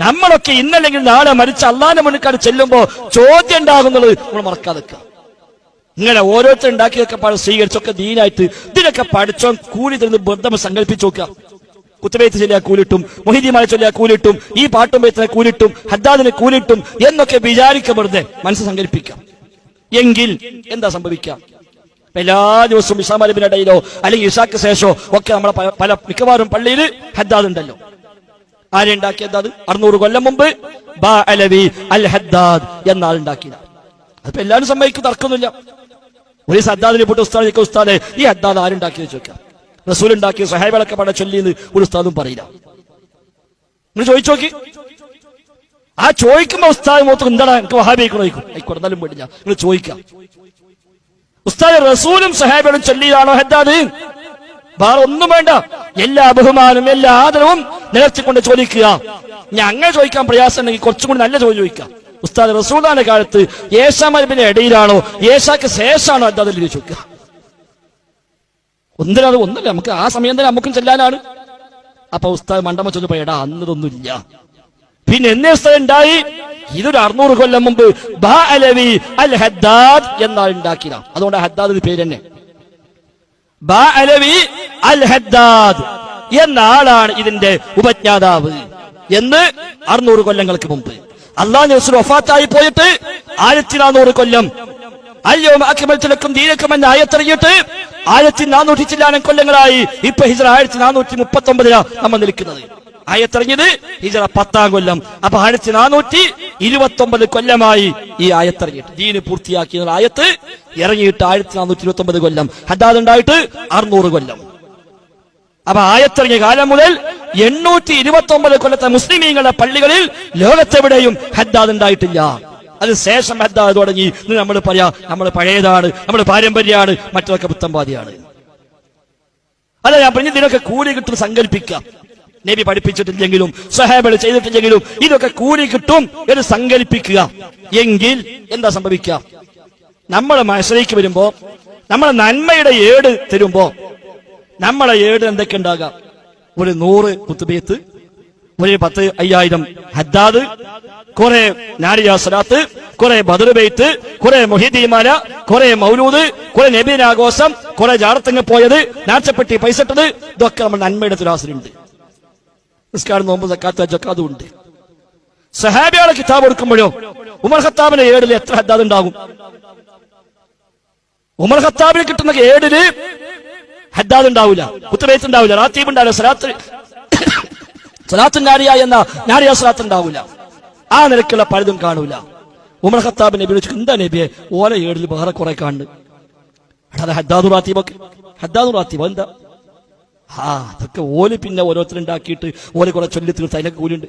നമ്മളൊക്കെ ഇന്നല്ലെങ്കിൽ നാളെ മരിച്ച അള്ളാന്റെ മുന്നിൽ ചെല്ലുമ്പോ ചോദ്യം ഉണ്ടാകുന്നത് നമ്മൾ മറക്കാതെ ഇങ്ങനെ ഓരോരുത്തർ ഉണ്ടാക്കിയൊക്കെ സ്വീകരിച്ചൊക്കെ ദീനായിട്ട് ഇതിനൊക്കെ പഠിച്ചോ കൂലി തരുന്ന ബന്ധം സങ്കല്പിച്ചു നോക്കുക. കുത്തുബൈത്ത് ചൊല്ലിയാ കൂലിട്ടും, മൊഹീദ്ദീമാരെ ചൊല്ലിയാ കൂലിട്ടും, ഈ പാട്ടും ബൈത്തിനെ കൂലിട്ടും, ഹദ്ദാദിനെ കൂലിട്ടും എന്നൊക്കെ വിചാരിക്കപ്പെടുന്നത് മനസ്സ് സങ്കല്പിക്കാം. എങ്കിൽ എന്താ സംഭവിക്കാം? എല്ലാ ദിവസവും ഇഷാമലിബിന്റെ ഇടയിലോ അല്ലെങ്കിൽ ഇഷാക്ക് ശേഷമോ ഒക്കെ നമ്മളെ പല മിക്കവാറും പള്ളിയിൽ ഹദ്ദാദ് ഉണ്ടല്ലോ. ആരുണ്ടാക്കിയത്? 600 കൊല്ലം മുമ്പ് ബാ അലവി അൽ ഹദ്ദാദ് എന്നാൾ ഉണ്ടാക്കിയതാണ്. അതിപ്പോ എല്ലാവരും സമ്മതിക്കും, തർക്കമൊന്നുമില്ല. ഒരു ഹദ്ദാദിനെ പോയിട്ട് ഉസ്താദെ ഈ ഹദ്ദാദ് ആരുണ്ടാക്കിയെന്ന് ചോദിക്കാം. റസൂൽ ഉണ്ടാക്കിയ സഹാബികളൊക്കെ പട ചൊല്ലിന്ന് ഒരു ഉസ്താദും പറയില്ല. നിങ്ങൾ ചോദിച്ചു നോക്കി. ആ ചോദിക്കുമ്പോ ഉസ്താദ് മൊത്തം എന്താടാ എനിക്ക് വഹാബിക്കണോ ചോദിക്കും. ആയിക്കോട്ടെ, എന്നാലും വേണ്ടില്ല, നിങ്ങൾ ചോദിക്കാം. ഉസ്താദ് റസൂലും സഹാബികളും ചൊല്ലിയതാണോ ഹദ്ദാദ്? വേറെ ഒന്നും വേണ്ട, എല്ലാ ബഹുമാനും എല്ലാ ആദരവും നിലർത്തിക്കൊണ്ട് ചോദിക്കുക. ഞാൻ അങ്ങനെ ചോദിക്കാൻ പ്രയാസം ഉണ്ടെങ്കിൽ കുറച്ചും കൂടി നല്ല ചോദിക്കാം. ഉസ്താദ് റസൂലിന്റെ കാലത്ത് ഏശാമലിബിന്റെ ഇടയിലാണോ ഏശാക്ക് ശേഷമാണോ ഹദ്ദാദിൽ ചോദിക്കുക? ഒന്നിനത് ഒന്നുമില്ല, നമുക്ക് ആ സമയം തന്നെ നമുക്കും ചെല്ലാനാണ്. അപ്പൊ ഉസ്താദ് മണ്ടമ്മ ചോദിച്ചപ്പോ എടാ അന്നതൊന്നുമില്ല. പിന്നെ എന്നേ ഉസ്താദ് ഉണ്ടായി? ഇതൊരു 600 കൊല്ലം മുമ്പ് ബാ അലവി അൽ ഹദ്ദാദ് എന്നാൾ ഉണ്ടാക്കിയതാണ്. അതുകൊണ്ട് ഹദ്ദാദ് പേര് തന്നെ ബാ അലവി അൽ ഹദ്ദാദ് എന്ന ആളാണ് ഇതിന്റെ ഉപജ്ഞാതാവ് എന്ന് 600 കൊല്ലങ്ങൾക്ക് മുമ്പ്. അല്ലാഹു റസൂൽ വഫാത്തായി പോയിട്ട് 1400 കൊല്ലം അൽയൗമ അക്മൽതു ലക്കും ദീനക്കും എന്ന ആയത്തിറങ്ങിയിട്ട് 1400 ചില്ലാനം കൊല്ലങ്ങളായി. ഇപ്പൊ ഹിജ്റ 1439 നമ്മൾ നിൽക്കുന്നത്. ആയത്തിറങ്ങിയത് ഹിജ്റ 10-ാം കൊല്ലം. അപ്പൊ 1429 കൊല്ലമായി ഈ ആയത്തിറങ്ങിയിട്ട്. ദീന് പൂർത്തിയാക്കിയ ആയത്ത് ഇറങ്ങിയിട്ട് 1429 കൊല്ലം. ഹദ്ദാദ് ഉണ്ടായിട്ട് 600 കൊല്ലം. അപ്പൊ ആയത്തിറങ്ങിയ കാലം മുതൽ 829 കൊല്ലത്തെ മുസ്ലിമീങ്ങളുടെ പള്ളികളിൽ ലോകത്തെവിടെയും ഹദ്ദാദ് ഉണ്ടായിട്ടില്ല. അത് ശേഷം ഹദ്ദാദ് തുടങ്ങി. നമ്മൾ പറയാ നമ്മൾ പഴയതാണ്, നമ്മുടെ പാരമ്പര്യമാണ്, മറ്റൊക്കെ പുത്തമ്പാതിയാണ്. അല്ല ഞാൻ പറഞ്ഞ ഇതിനൊക്കെ കൂലി കിട്ടും സങ്കല്പിക്കാം. നബി പഠിപ്പിച്ചിട്ടില്ലെങ്കിലും സ്വഹാബികൾ ചെയ്തിട്ടില്ലെങ്കിലും ഇതൊക്കെ കൂലി കിട്ടും എന്ന് സങ്കല്പിക്കുക. എങ്കിൽ എന്താ സംഭവിക്കുക? നമ്മളെ മഹ്ശറയ്ക്ക് വരുമ്പോ നമ്മളെ നന്മയുടെ ഏട് തരുമ്പോ നമ്മളെ ഏട് എന്തൊക്കെ ഉണ്ടാകാം? ഒരു 100 കുത്തുബൈത്ത്, ഒരു 10,000 ഹദ്ദാദ്, കുറെ നാരിയ സ്വലാത്ത്, കുറെ ബദർ ബൈത്ത്, കുറെ മൊഹീദ്ദീമാല, കുറെ മൗലൂദ്, കുറെ നബിദിനാഘോഷം, കുറെ ജാറത്തങ്ങ് പോയത്, നാച്ചപ്പെട്ടി പൈസ ഇട്ടത്, ഇതൊക്കെ നമ്മൾ നന്മയുടെ തുലാസിലുണ്ട്. നിസ്കാരം, നോമ്പ്, സക്കാത്ത്, ഹജ്ജ് അതും ഉണ്ട്. സഹാബികളെ കിതാബ് കൊടുക്കുമ്പോഴോ ഉമർ ഖത്താബിന്റെ ഏടിൽ എത്ര ഹദ്ദാദ് ഉണ്ടാകും? ഉമർ ഖത്താബിന് കിട്ടുന്ന ഏടില് ഹദ്ദാദ് ഉണ്ടാവില്ല, കുത്തുബൈത്ത് ഉണ്ടാവില്ല, റാത്തീബ് ഉണ്ടാവില്ല, സ്വലാത്ത് നാരിയ എന്ന നാരിയ സ്വലാത്ത് ഉണ്ടാവില്ല. ആ നിരക്കുള്ള പലതും കാണൂല. ഉമർ ഖത്താബ് നബി വിളിച്ചു, എന്താ നബിയെ ഓല ഏടിൽ വേറെ കുറെ കാണുന്നു? അതെ ഹദ്ദാദു റാത്തീബൊക്കെ. ഹദ്ദാദു റാത്തീബ് എന്താ? അതൊക്കെ ഓല് പിന്നെ ഓരോരുത്തരുണ്ടാക്കിയിട്ട് ഓല് കുറെ ചൊല്ലി തീർത്ത് അതിനൊക്കെ കൂലുണ്ട്.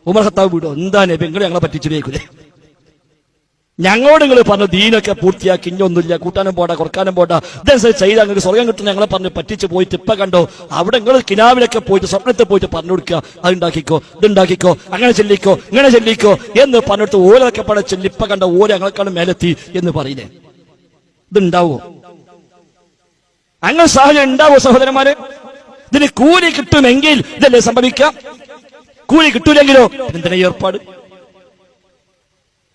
ഉമർ ഖത്താബ് വിടോ? എന്താ നബി നിങ്ങൾ ഞങ്ങളെ പറ്റിച്ചിട്ടേക്കൂലേ? ഞങ്ങളോട് നിങ്ങൾ പറഞ്ഞു ദീനൊക്കെ പൂർത്തിയാക്കി, ഇഞ്ഞൊന്നുമില്ല, കൂട്ടാനും പോടാ കുറക്കാനും പോടാ, ഇതനുസരിച്ച് ചെയ്ത് അങ്ങനെ സ്വർഗം കിട്ടുന്ന ഞങ്ങളെ പറഞ്ഞ് പറ്റിച്ച് പോയിട്ട് ഇപ്പൊ കണ്ടോ അവിടെ നിങ്ങൾ കിനാവിലൊക്കെ പോയിട്ട് സ്വപ്നത്തിൽ പോയിട്ട് പറഞ്ഞു കൊടുക്കുക, അതുണ്ടാക്കിക്കോ, ഇതുണ്ടാക്കിക്കോ, അങ്ങനെ ചെല്ലിക്കോ, ഇങ്ങനെ ചെല്ലിക്കോ എന്ന് പറഞ്ഞിട്ട് ഓലൊക്കെ പട ചെല്ലി ഇപ്പൊ കണ്ട ഓല ഞങ്ങളെക്കാളും മേലെത്തി എന്ന് പറയുന്നേ. ഇതുണ്ടാവോ? അങ്ങനെ സാഹചര്യം ഉണ്ടാവോ സഹോദരന്മാരെ? ഇതിന് കൂലി കിട്ടുമെങ്കിൽ ഇതല്ലേ സംഭവിക്കാം. കൂലി കിട്ടൂലെങ്കിലോ എന്തിനാ ഏർപ്പാട്?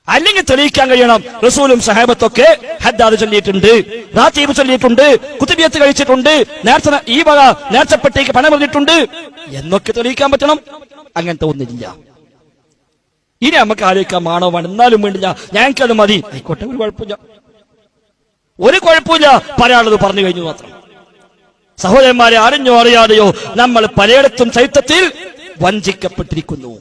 അല്ലെങ്കിൽ തെളിയിക്കാൻ കഴിയണം റസൂലും സഹാബത്തൊക്കെ ഹദ്ദാദ് ചൊല്ലിയിട്ടുണ്ട്, റാത്തീബ് ചൊല്ലിയിട്ടുണ്ട്, കുത്തുബിയത്ത് കഴിച്ചിട്ടുണ്ട്, നേർച്ച ഈ വക നേർച്ചപ്പെട്ടേക്ക് പണം പറഞ്ഞിട്ടുണ്ട് എന്നൊക്കെ തെളിയിക്കാൻ പറ്റണം. അങ്ങനത്തെ ഒന്നില്ല. ഇനി നമുക്ക് ആലോചിക്കാൻ മാണോ വേണം, എന്നാലും വേണ്ടില്ല, ഞങ്ങൾക്കത് മതി, ആയിക്കോട്ടെ, ഒരു കുഴപ്പമില്ല, ഒരു കുഴപ്പമില്ല, പറയാനുള്ളത് പറഞ്ഞു കഴിഞ്ഞു മാത്രം. സഹോദരന്മാരെ, അറിഞ്ഞോ അറിയാതെയോ നമ്മൾ പലയിടത്തും ചരിത്രത്തിൽ വഞ്ചിക്കപ്പെട്ടിരിക്കുന്നു.